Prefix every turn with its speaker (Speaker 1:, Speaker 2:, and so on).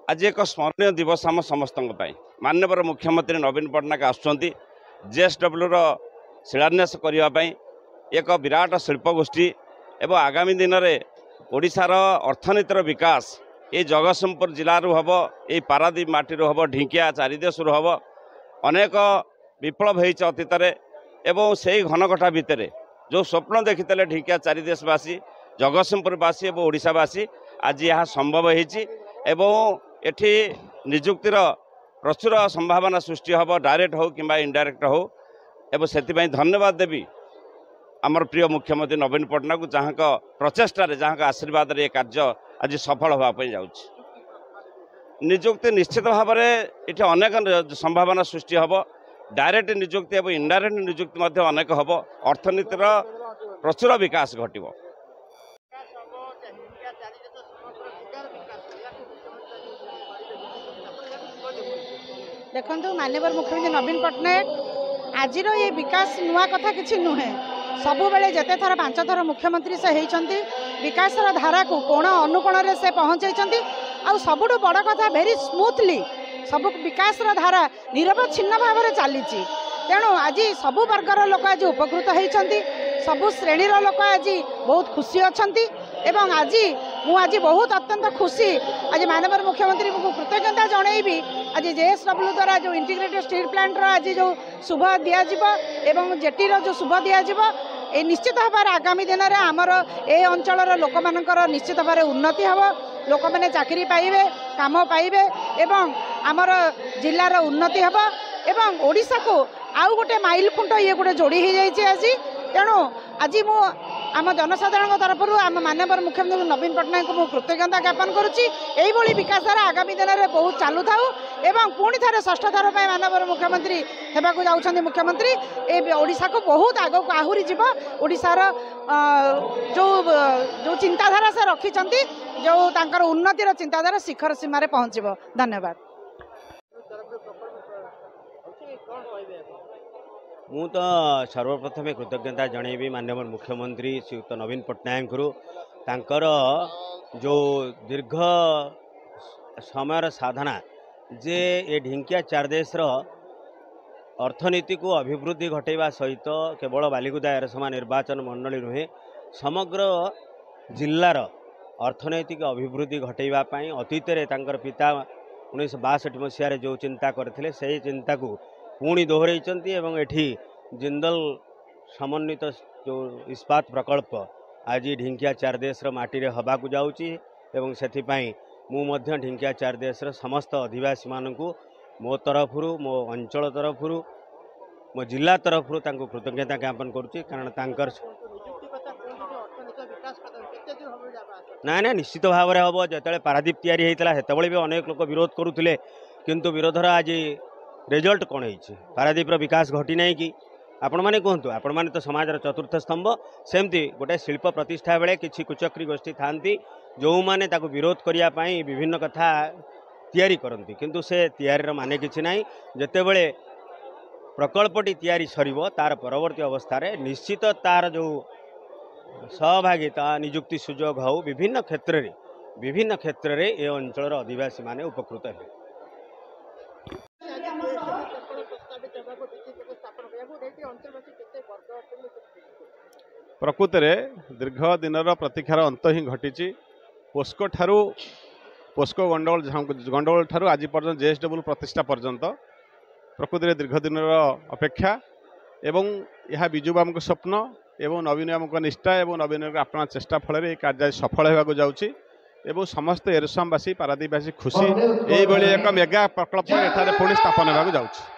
Speaker 1: आज एक स्मरणीय दिवस आम समस्त माननीय मुख्यमंत्री नवीन पट्टनायक आसुँच जेएसडब्ल्यू शिलान्यास करने एक विराट शिल्पगोष्ठी एवं आगामी दिन में ओडिशार अर्थनीतिर विकास ये जगतसिंहपुर जिलू हम ये पारादीप माटी हम ढिंकिया चारिदेशु हम अनेक विप्लव होती अतीत एवं से घनघटा भितर जो स्वप्न देखी ढिंकिया चारिदेशवासी जगतसिंहपुरवासी और ओडिशावासी आज यह संभव होठी निजुक्तिर प्रचुर संभावना सृष्टि हम डायरेक्ट हो कि इनडायरेक्ट हो एवं से धन्यवाद देवी आमर प्रिय मुख्यमंत्री नवीन पट्टनायक जहाँ प्रचेषार जहाँ आशीर्वाद ये कार्य आज सफल होगापी जा निजुक्ति निश्चित भाव में ये अनेक संभावना सृष्टि हम डायरेक्ट निजुक्ति और इनडायरेक्ट निजुक्ति अनेक हम अर्थनीतिर प्रचुर विकास घटव।
Speaker 2: देखो माननीय मुख्यमंत्री नवीन पट्टनायक आज ये विकास नुआ कथा किसी नुहे सबु बेले जेते थर 5 थर मुख्यमंत्री से होती विकास धारा को कोण अनुकोण से पहुँचाई आ सबुठ बड़ कथा भेरी स्मूथली सब विकास धारा निरवच्छिन्न भाव में चली तेणु आज सबु वर्गर लोक आज उपकृत होती सबु श्रेणी लोक आज बहुत खुशी अच्छा एवं आज बहुत अत्यंत खुशी आज माननीय मुख्यमंत्री को कृतज्ञता जनइबी आज जेएसडब्ल्यू द्वारा जो इंटीग्रेटेड स्टील प्लांट आज जो शुभ दिज्व जेटीर जो शुभ दिज्व ये निश्चित भाव आगामी दिन में आमर ए अंचल लोक मानकर निश्चित भाव उन्नति हम लोक मैंने चाकरी पाइबे काम पाइबे एवं आमर जिलार उन्नति हम एवं ओडिशा को आउ गोटे माइल खुंट ये गोटे जोड़ी हो जाए आज तेणु आज मु आम जनसाधारण तरफ आम माननीय मुख्यमंत्री नवीन पट्टनायक को कृतज्ञता ज्ञापन करुच्ची विकास धारा आगामी दिन में बहुत चालू था एवं पुणी थे षष्ठ थर पर माननीय मुख्यमंत्री होगा जाऊँच मुख्यमंत्री ए ओडिशा को बहुत आग को आहरी जीव ओडिशार जो जो चिंताधारा से रखिंट जो तांकर उन्नतिर चिंताधारा शिखर सीमार पहुँचब। धन्यवाद।
Speaker 3: मु तो सर्वप्रथम कृतज्ञता जनइबी माननीय मुख्यमंत्री श्रीयुक्त नवीन पट्टनायक तांकर जो दीर्घ समय साधना जे ये ढिंकिया चारदेशर अर्थनीति को अभिवृद्धि घटेवा सहित केवल बालिकुदा एरसमा निर्वाचन मंडली नुहे समग्र जिलार अर्थनैतिक अभिवृद्धि घटेवाई अतीत पिता 1962 मसीह जो चिंता करते से चिंता को पुणी दोहराई एवं एठी जिंदल समन्वित जो इस्पात प्रकल्प आज ढिंकिया चारदेशर माटी रे हवा को जाऊँगी एवं से मु ढिंकिया चारदेशर समस्त अधिवासी मानू मो तरफ मो अंचल तरफ मो जिला तरफ कृतज्ञता ज्ञापन करुच्ची कारण तांकर ना ना निश्चित भाव में हम जो पारादीप तैयारी होता से भी अनेक लोग विरोध करुले किंतु विरोधर आज रिजल्ट कौन है पारादीपर विकास घटी ना कि आपण मैंने कहतु आपण मैंने तो समाजर चतुर्थ स्तंभ सेमती गोटे शिल्प प्रतिष्ठा बेले किसी कुचक्री गोष्ठी था जो मैंने विरोध करने विभिन्न कथा तैयारी करती किंतु से तैयारी माने किसी ना जितेबले प्रकल्पटी तैयारी सरिबो तार परवर्ती अवस्था रे निश्चित तार जो सहभागिता निजुक्ति सुजोग हो विभिन्न क्षेत्र रे ए अंचल आदिवासी माने उपकृत हे।
Speaker 4: प्रकृत में दीर्घ दिन प्रतीक्षार अंत ही घटी पोस्को गंडोल ठारू आज पर्यंत जेएसडब्ल्यू प्रतिष्ठा पर्यंत प्रकृति में दीर्घ दिन अपेक्षा एवं यह विजु बाबू स्वप्न एवं नवीन बाबू निष्ठा एवं नवीन अपना चेष्टा फल ये कार्य सफल होगा जाऊँगी एवं समस्त एरसमवासी पारादीपवासी खुशी यही एक मेगा प्रकल्प एठारे पुणी स्थापन होगा जाऊँगी।